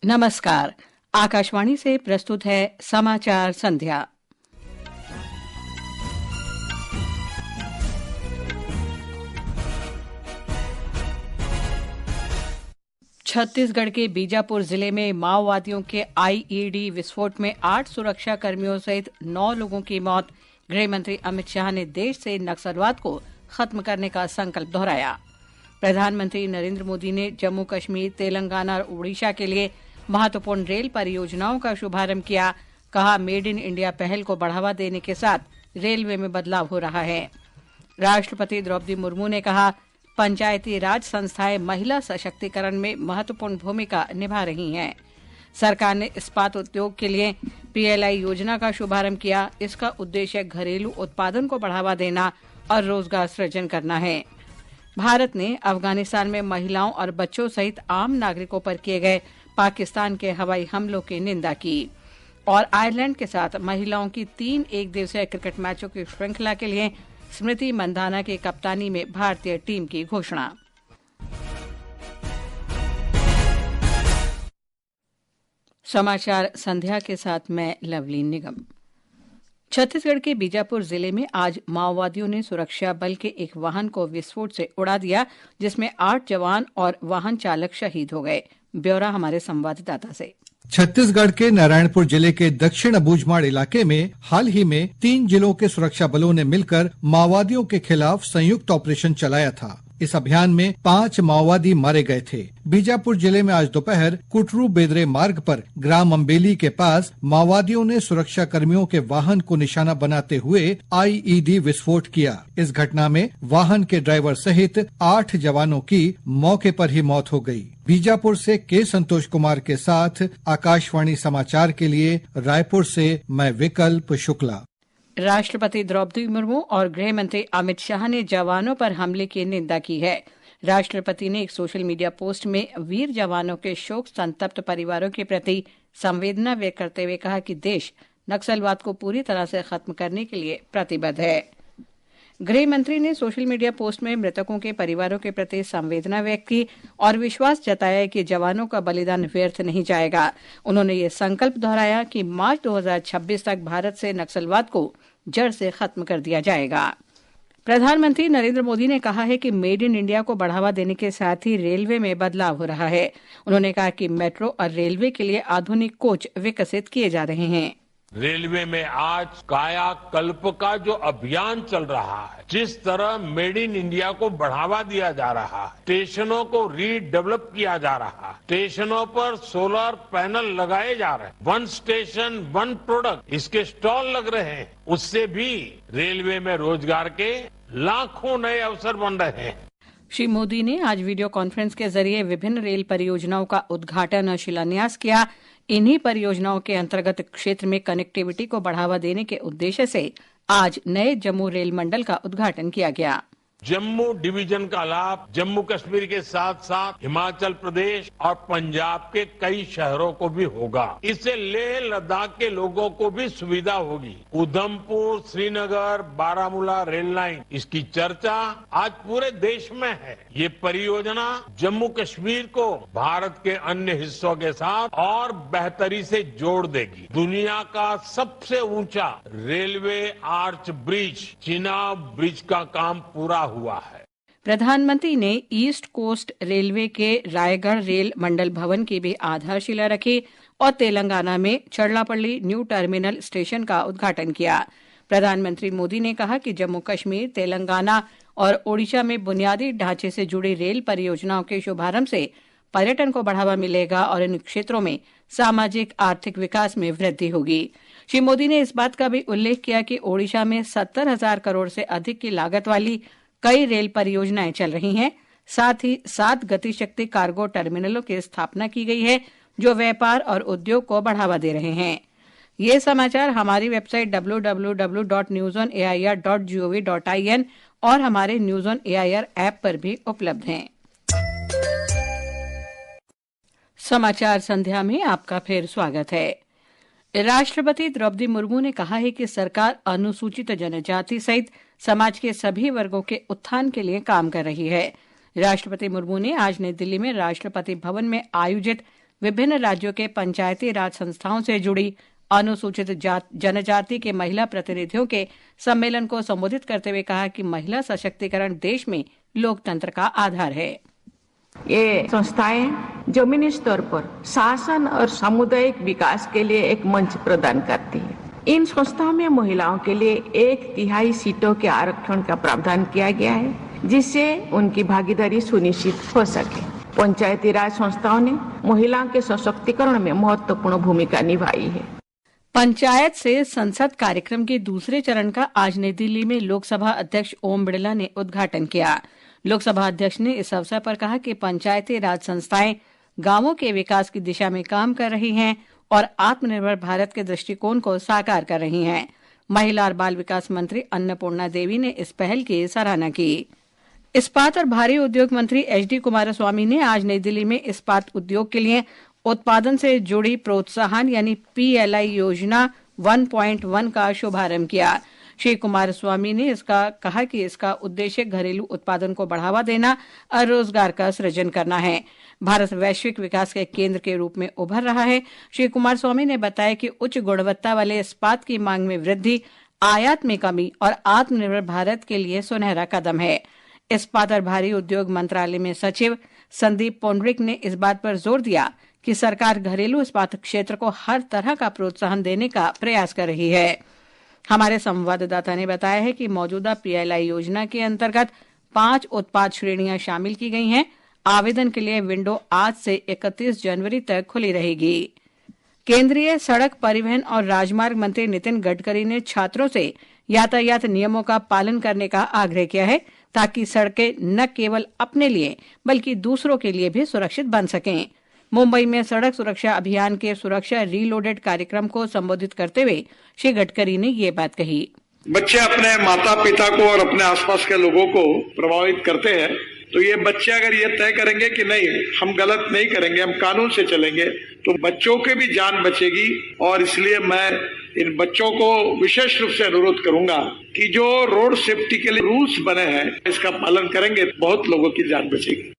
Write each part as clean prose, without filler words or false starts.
नमस्कार। आकाशवाणी से प्रस्तुत है समाचार संध्या। छत्तीसगढ़ के बीजापुर जिले में माओवादियों के आईईडी विस्फोट में 8 सुरक्षा कर्मियों सहित 9 लोगों की मौत। गृह मंत्री अमित शाह ने देश से नक्सलवाद को खत्म करने का संकल्प दोहराया। प्रधानमंत्री नरेंद्र मोदी ने जम्मू कश्मीर, तेलंगाना और ओडिशा के लिए महत्वपूर्ण रेल परियोजनाओं का शुभारंभ किया। कहा, मेड इन इंडिया पहल को बढ़ावा देने के साथ रेलवे में बदलाव हो रहा है। राष्ट्रपति द्रौपदी मुर्मू ने कहा, पंचायती राज संस्थाएं महिला सशक्तिकरण में महत्वपूर्ण भूमिका निभा रही हैं। सरकार ने इस्पात उद्योग के लिए पीएलआई योजना का शुभारंभ किया। इसका उद्देश्य घरेलू उत्पादन को बढ़ावा देना और रोजगार सृजन करना है। भारत ने अफगानिस्तान में महिलाओं और बच्चों सहित आम नागरिकों पर किए गए पाकिस्तान के हवाई हमलों की निंदा की। और आयरलैंड के साथ महिलाओं की 3 एकदिवसीय क्रिकेट मैचों की श्रृंखला के लिए स्मृति मंधाना की कप्तानी में भारतीय टीम की घोषणा। समाचार संध्या के साथ मैं लवलीन निगम। छत्तीसगढ़ के बीजापुर जिले में आज माओवादियों ने सुरक्षा बल के एक वाहन को विस्फोट से उड़ा दिया, जिसमें 8 जवान और वाहन चालक शहीद हो गए। ब्यौरा हमारे संवाददाता से। छत्तीसगढ़ के नारायणपुर जिले के दक्षिण अबूझमाड़ इलाके में हाल ही में 3 जिलों के सुरक्षा बलों ने मिलकर माओवादियों के खिलाफ संयुक्त ऑपरेशन चलाया था। इस अभियान में 5 माओवादी मारे गए थे। बीजापुर जिले में आज दोपहर कुटरू बेदरे मार्ग पर ग्राम अम्बेली के पास माओवादियों ने सुरक्षा कर्मियों के वाहन को निशाना बनाते हुए आईईडी विस्फोट किया। इस घटना में वाहन के ड्राइवर सहित 8 जवानों की मौके पर ही मौत हो गई। बीजापुर से के संतोष कुमार के साथ आकाशवाणी समाचार के लिए रायपुर से मैं विकल्प शुक्ला। राष्ट्रपति द्रौपदी मुर्मू और गृह मंत्री अमित शाह ने जवानों पर हमले की निंदा की है। राष्ट्रपति ने एक सोशल मीडिया पोस्ट में वीर जवानों के शोक संतप्त परिवारों के प्रति संवेदना व्यक्त करते हुए कहा कि देश नक्सलवाद को पूरी तरह से खत्म करने के लिए प्रतिबद्ध है। गृह मंत्री ने सोशल मीडिया पोस्ट में मृतकों के परिवारों के प्रति संवेदना व्यक्त की और विश्वास जताया कि जवानों का बलिदान व्यर्थ नहीं जाएगा। उन्होंने ये संकल्प दोहराया कि मार्च 2026 तक भारत से नक्सलवाद को जड़ से खत्म कर दिया जाएगा। प्रधानमंत्री नरेंद्र मोदी ने कहा है कि मेड इन इंडिया को बढ़ावा देने के साथ ही रेलवे में बदलाव हो रहा है। उन्होंने कहा कि मेट्रो और रेलवे के लिए आधुनिक कोच विकसित किए जा रहे हैं। रेलवे में आज कायाकल्प का जो अभियान चल रहा है, जिस तरह मेड इन इंडिया को बढ़ावा दिया जा रहा है, स्टेशनों को रीडेवलप किया जा रहा है, स्टेशनों पर सोलर पैनल लगाए जा रहे हैं, 1 स्टेशन 1 प्रोडक्ट, इसके स्टॉल लग रहे हैं, उससे भी रेलवे में रोजगार के लाखों नए अवसर बन रहे हैं। श्री मोदी ने आज वीडियो कॉन्फ्रेंस के जरिए विभिन्न रेल परियोजनाओं का उद्घाटन और शिलान्यास किया। इन्हीं परियोजनाओं के अंतर्गत क्षेत्र में कनेक्टिविटी को बढ़ावा देने के उद्देश्य से आज नए जम्मू रेल मंडल का उद्घाटन किया गया। जम्मू डिवीजन का लाभ जम्मू कश्मीर के साथ साथ हिमाचल प्रदेश और पंजाब के कई शहरों को भी होगा। इससे लेह लद्दाख के लोगों को भी सुविधा होगी। उधमपुर, श्रीनगर, बारामूला रेल लाइन, इसकी चर्चा आज पूरे देश में है। ये परियोजना जम्मू कश्मीर को भारत के अन्य हिस्सों के साथ और बेहतरी से जोड़ देगी। दुनिया का सबसे ऊंचा railway arch bridge, Chenab bridge का काम पूरा हुआ है। प्रधानमंत्री ने ईस्ट कोस्ट रेलवे के रायगढ़ रेल मंडल भवन की भी आधारशिला रखी और तेलंगाना में चरलापल्ली न्यू टर्मिनल स्टेशन का उद्घाटन किया। प्रधानमंत्री मोदी ने कहा कि जम्मू कश्मीर, तेलंगाना और ओडिशा में बुनियादी ढांचे से जुड़ी रेल परियोजनाओं के शुभारंभ से पर्यटन को बढ़ावा मिलेगा और इन क्षेत्रों में सामाजिक आर्थिक विकास में वृद्धि होगी। श्री मोदी ने इस बात का भी उल्लेख किया कि ओडिशा में 70,000 करोड़ से अधिक की लागत वाली कई रेल परियोजनाएं चल रही हैं। साथ ही 7 गतिशक्ति कार्गो टर्मिनलों की स्थापना की गई है, जो व्यापार और उद्योग को बढ़ावा दे रहे हैं। ये समाचार हमारी वेबसाइट www.newsonair.gov.in और हमारे न्यूज ऑन एआईआर ऐप पर भी उपलब्ध हैं। समाचार संध्या में आपका फिर स्वागत है। राष्ट्रपति द्रौपदी मुर्मू ने कहा है कि सरकार अनुसूचित जनजाति सहित समाज के सभी वर्गों के उत्थान के लिए काम कर रही है। राष्ट्रपति मुर्मू ने आज नई दिल्ली में राष्ट्रपति भवन में आयोजित विभिन्न राज्यों के पंचायती राज संस्थाओं से जुड़ी अनुसूचित जनजाति के महिला प्रतिनिधियों के सम्मेलन को संबोधित करते हुए कहा कि महिला सशक्तिकरण देश में लोकतंत्र का आधार है। ये संस्थाएं जमीनी स्तर पर शासन और सामुदायिक विकास के लिए एक मंच प्रदान करती है। इन संस्थाओं में महिलाओं के लिए 1/3 सीटों के आरक्षण का प्रावधान किया गया है, जिससे उनकी भागीदारी सुनिश्चित हो सके। पंचायती राज संस्थाओं ने महिलाओं के सशक्तिकरण में महत्वपूर्ण भूमिका निभाई है। पंचायत से संसद कार्यक्रम के दूसरे चरण का आज नई दिल्ली में लोकसभा अध्यक्ष ओम बिड़ला ने उद्घाटन किया। लोकसभा अध्यक्ष ने इस अवसर पर कहा कि पंचायती राज संस्थाएं गांवों के विकास की दिशा में काम कर रही हैं और आत्मनिर्भर भारत के दृष्टिकोण को साकार कर रही हैं। महिला और बाल विकास मंत्री अन्नपूर्णा देवी ने इस पहल की सराहना की। इस्पात और भारी उद्योग मंत्री एच.डी. कुमारस्वामी ने आज नई दिल्ली में इस्पात उद्योग के लिए उत्पादन से जुड़ी प्रोत्साहन यानी PLI योजना 1.1 का शुभारंभ किया। श्री कुमारस्वामी ने कहा कि इसका उद्देश्य घरेलू उत्पादन को बढ़ावा देना और रोजगार का सृजन करना है। भारत वैश्विक विकास के केंद्र के रूप में उभर रहा है। श्री कुमारस्वामी ने बताया कि उच्च गुणवत्ता वाले इस्पात की मांग में वृद्धि, आयात में कमी और आत्मनिर्भर भारत के लिए सुनहरा कदम है। इस्पात और भारी उद्योग मंत्रालय में सचिव संदीप पुंडरिक ने इस बात पर जोर दिया कि सरकार घरेलू इस्पात क्षेत्र को हर तरह का प्रोत्साहन देने का प्रयास कर रही है। हमारे संवाददाता ने बताया है कि मौजूदा PLI योजना के अंतर्गत 5 उत्पाद श्रेणियां शामिल की गई हैं। आवेदन के लिए विंडो आज से 31 जनवरी तक खुली रहेगी। केंद्रीय सड़क परिवहन और राजमार्ग मंत्री नितिन गडकरी ने छात्रों से यातायात नियमों का पालन करने का आग्रह किया है, ताकि सड़कें न केवल अपने लिए बल्कि दूसरों के लिए भी सुरक्षित बन सकें। मुंबई में सड़क सुरक्षा अभियान के सुरक्षा रीलोडेड कार्यक्रम को संबोधित करते हुए श्री गडकरी ने ये बात कही। बच्चे अपने माता पिता को और अपने आसपास के लोगों को प्रभावित करते हैं, तो ये बच्चे अगर ये तय करेंगे कि नहीं, हम गलत नहीं करेंगे, हम कानून से चलेंगे, तो बच्चों की भी जान बचेगी। और इसलिए मैं इन बच्चों को विशेष रूप से अनुरोध करूंगा कि जो रोड सेफ्टी के लिए रूल्स बने हैं, इसका पालन करेंगे, बहुत लोगों की जान बचेगी।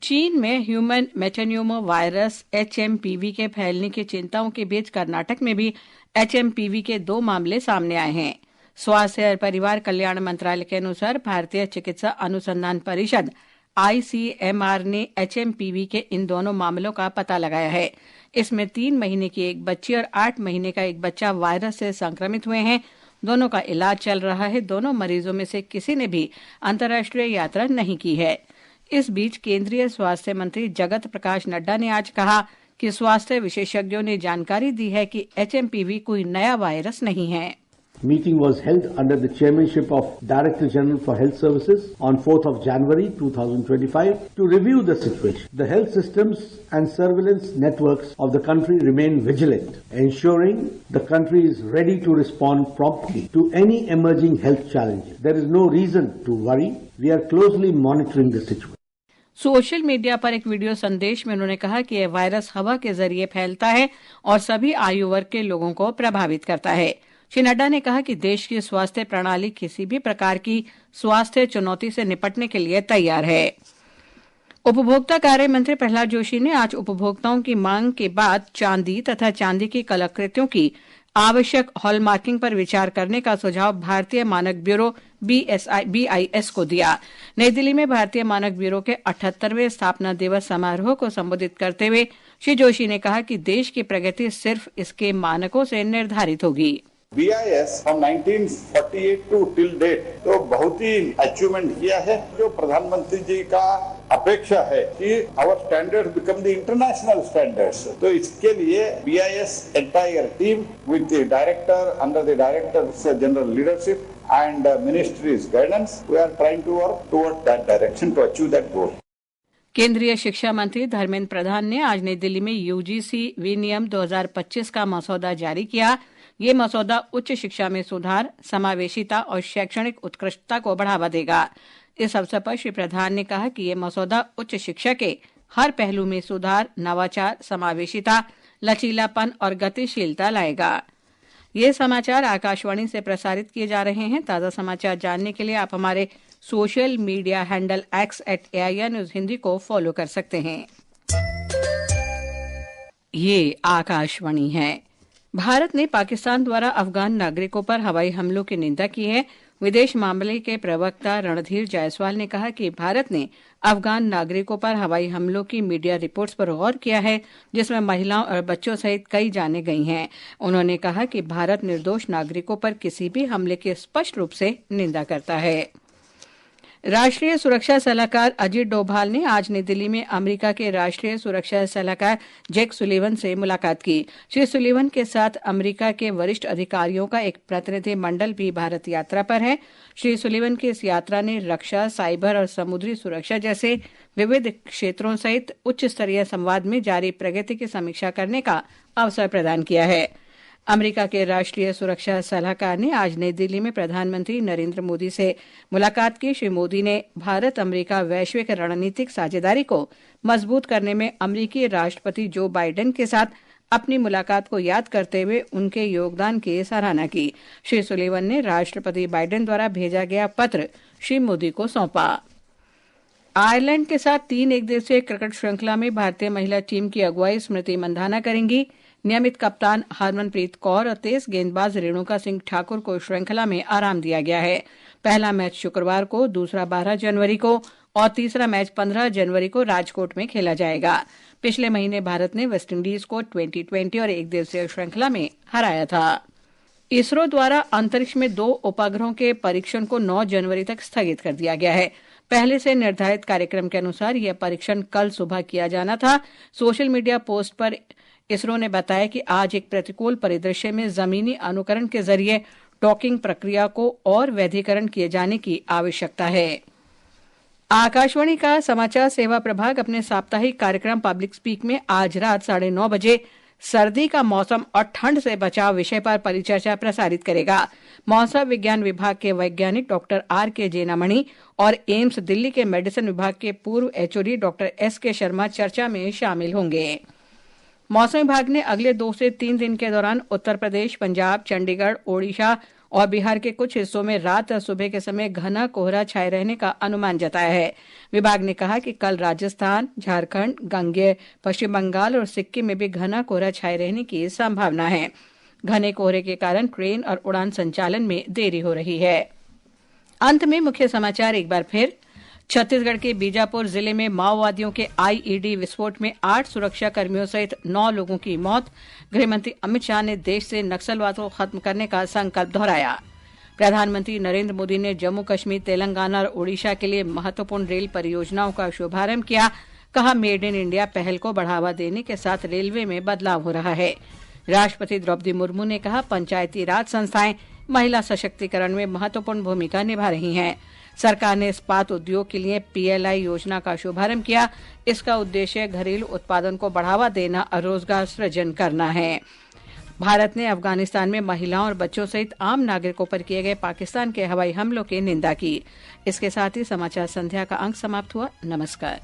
चीन में ह्यूमन मेटान्यूमो वायरस HMPV के फैलने की चिंताओं के बीच कर्नाटक में भी HMPV के 2 मामले सामने आए हैं। स्वास्थ्य और परिवार कल्याण मंत्रालय के अनुसार भारतीय चिकित्सा अनुसंधान परिषद ICMR ने HMPV के इन दोनों मामलों का पता लगाया है। इसमें 3 महीने की एक बच्ची और 8 महीने का एक बच्चा वायरस से संक्रमित हुए हैं। दोनों का इलाज चल रहा है। दोनों मरीजों में से किसी ने भी अंतर्राष्ट्रीय यात्रा नहीं की है। इस बीच केंद्रीय स्वास्थ्य मंत्री जगत प्रकाश नड्डा ने आज कहा कि स्वास्थ्य विशेषज्ञों ने जानकारी दी है कि HMPV कोई नया वायरस नहीं है। Meeting was held under the chairmanship of Director General for Health Services on 4th of January 2025 to review the situation. The health systems and surveillance networks of the country remain vigilant, ensuring the country is ready to respond promptly to any emerging health challenges. There is no reason to worry. We are closely monitoring the situation. Social media पर एक video संदेश में उन्होंने कहा कि यह virus हवा के जरिए फैलता है और सभी आयु वर्ग के लोगों को प्रभावित करता है। श्री नड्डा ने कहा कि देश की स्वास्थ्य प्रणाली किसी भी प्रकार की स्वास्थ्य चुनौती से निपटने के लिए तैयार है। उपभोक्ता कार्य मंत्री प्रहलाद जोशी ने आज उपभोक्ताओं की मांग के बाद चांदी तथा चांदी की कलाकृतियों की आवश्यक हॉलमार्किंग पर विचार करने का सुझाव भारतीय मानक ब्यूरो BIS को दिया। नई दिल्ली में भारतीय मानक ब्यूरो के 78वें स्थापना दिवस समारोह को संबोधित करते हुए श्री जोशी ने कहा कि देश की प्रगति सिर्फ इसके मानकों से निर्धारित होगी। BIS from 1948 to till date तो बहुत ही अचीवमेंट किया है। जो प्रधानमंत्री जी का अपेक्षा है कि our standards become the international standards, तो इसके लिए BIS entire team with the director under the director's general leadership and ministry's guidance, we are trying to work toward that direction to achieve that goal. केंद्रीय शिक्षा मंत्री धर्मेंद्र प्रधान ने आज नई दिल्ली में UGC विनियम 2025 का मसौदा जारी किया। ये मसौदा उच्च शिक्षा में सुधार, समावेशिता और शैक्षणिक उत्कृष्टता को बढ़ावा देगा। इस अवसर पर श्री प्रधान ने कहा कि ये मसौदा उच्च शिक्षा के हर पहलू में सुधार, नवाचार, समावेशिता, लचीलापन और गतिशीलता लाएगा। ये समाचार आकाशवाणी से प्रसारित किए जा रहे हैं। ताज़ा समाचार जानने के लिए आप हमारे social media handle @AIR News Hindi को फॉलो कर सकते हैं। ये आकाशवाणी है। भारत ने पाकिस्तान द्वारा अफगान नागरिकों पर हवाई हमलों की निंदा की है। विदेश मामले के प्रवक्ता रणधीर जायसवाल ने कहा कि भारत ने अफगान नागरिकों पर हवाई हमलों की मीडिया रिपोर्ट्स पर गौर किया है, जिसमें महिलाओं और बच्चों सहित कई जानें गई हैं। उन्होंने कहा कि भारत निर्दोष नागरिकों पर किसी भी हमले की स्पष्ट रूप से निंदा करता है। राष्ट्रीय सुरक्षा सलाहकार अजीत डोभाल ने आज नई दिल्ली में अमेरिका के राष्ट्रीय सुरक्षा सलाहकार जैक सुलिवन से मुलाकात की। श्री सुलिवन के साथ अमेरिका के वरिष्ठ अधिकारियों का एक प्रतिनिधि मंडल भी भारत यात्रा पर है। श्री सुलिवन की इस यात्रा ने रक्षा, साइबर और समुद्री सुरक्षा जैसे विविध क्षेत्रों सहित उच्च स्तरीय संवाद में जारी प्रगति की समीक्षा करने का अवसर प्रदान किया है। अमेरिका के राष्ट्रीय सुरक्षा सलाहकार ने आज नई दिल्ली में प्रधानमंत्री नरेंद्र मोदी से मुलाकात की। श्री मोदी ने भारत अमेरिका वैश्विक रणनीतिक साझेदारी को मजबूत करने में अमेरिकी राष्ट्रपति जो बाइडेन के साथ अपनी मुलाकात को याद करते हुए उनके योगदान की सराहना की। श्री सुलिवन ने राष्ट्रपति बाइडेन द्वारा भेजा गया पत्र श्री मोदी को सौंपा। आयरलैंड के साथ 3 एकदिवसीय क्रिकेट श्रृंखला में भारतीय महिला टीम की अगुवाई स्मृति मंधाना करेंगी। नियमित कप्तान हरमनप्रीत कौर और तेज गेंदबाज रेणुका सिंह ठाकुर को श्रृंखला में आराम दिया गया है। पहला मैच शुक्रवार को, दूसरा 12 जनवरी को और तीसरा मैच 15 जनवरी को राजकोट में खेला जाएगा। पिछले महीने भारत ने वेस्टइंडीज को 2020 और एक दिवसीय श्रृंखला में हराया था। इसरो द्वारा अंतरिक्ष में 2 उपग्रहों के परीक्षण को 9 जनवरी तक स्थगित कर दिया गया है। पहले से निर्धारित कार्यक्रम के अनुसार यह परीक्षण कल सुबह किया जाना था। सोशल मीडिया पोस्ट पर इसरो ने बताया कि आज एक प्रतिकूल परिदृश्य में जमीनी अनुकरण के जरिए डॉकिंग प्रक्रिया को और वैधीकरण किए जाने की आवश्यकता है। आकाशवाणी का समाचार सेवा प्रभाग अपने साप्ताहिक कार्यक्रम पब्लिक स्पीक में आज रात 9:30 बजे सर्दी का मौसम और ठंड से बचाव विषय पर परिचर्चा प्रसारित करेगा। मौसम विज्ञान विभाग के वैज्ञानिक डॉक्टर R.K. जेनामणि और एम्स दिल्ली के मेडिसिन विभाग के पूर्व HOD डॉक्टर S.K. शर्मा चर्चा में शामिल होंगे। मौसम विभाग ने अगले 2 से 3 दिन के दौरान उत्तर प्रदेश, पंजाब, चंडीगढ़, ओडिशा और बिहार के कुछ हिस्सों में रात और सुबह के समय घना कोहरा छाए रहने का अनुमान जताया है। विभाग ने कहा कि कल राजस्थान, झारखंड, गंगेय, पश्चिम बंगाल और सिक्किम में भी घना कोहरा छाए रहने की संभावना है। घने कोहरे के कारण ट्रेन और उड़ान संचालन में देरी हो रही है। अंत में मुख्य समाचार एक बार फिर। छत्तीसगढ़ के बीजापुर जिले में माओवादियों के IED विस्फोट में 8 सुरक्षा कर्मियों सहित 9 लोगों की मौत। गृहमंत्री अमित शाह ने देश से नक्सलवाद को खत्म करने का संकल्प दोहराया। प्रधानमंत्री नरेंद्र मोदी ने जम्मू कश्मीर, तेलंगाना और ओडिशा के लिए महत्वपूर्ण रेल परियोजनाओं का शुभारंभ किया। कहा, मेड इन इंडिया पहल को बढ़ावा देने के साथ रेलवे में बदलाव हो रहा है। राष्ट्रपति द्रौपदी मुर्मू ने कहा, पंचायती राज संस्थाएं महिला सशक्तिकरण में महत्वपूर्ण भूमिका निभा रही हैं। सरकार ने इस्पात उद्योग के लिए PLI योजना का शुभारंभ किया। इसका उद्देश्य घरेलू उत्पादन को बढ़ावा देना और रोजगार सृजन करना है। भारत ने अफगानिस्तान में महिलाओं और बच्चों सहित आम नागरिकों पर किए गए पाकिस्तान के हवाई हमलों की निंदा की। इसके साथ ही समाचार संध्या का अंक समाप्त हुआ। नमस्कार।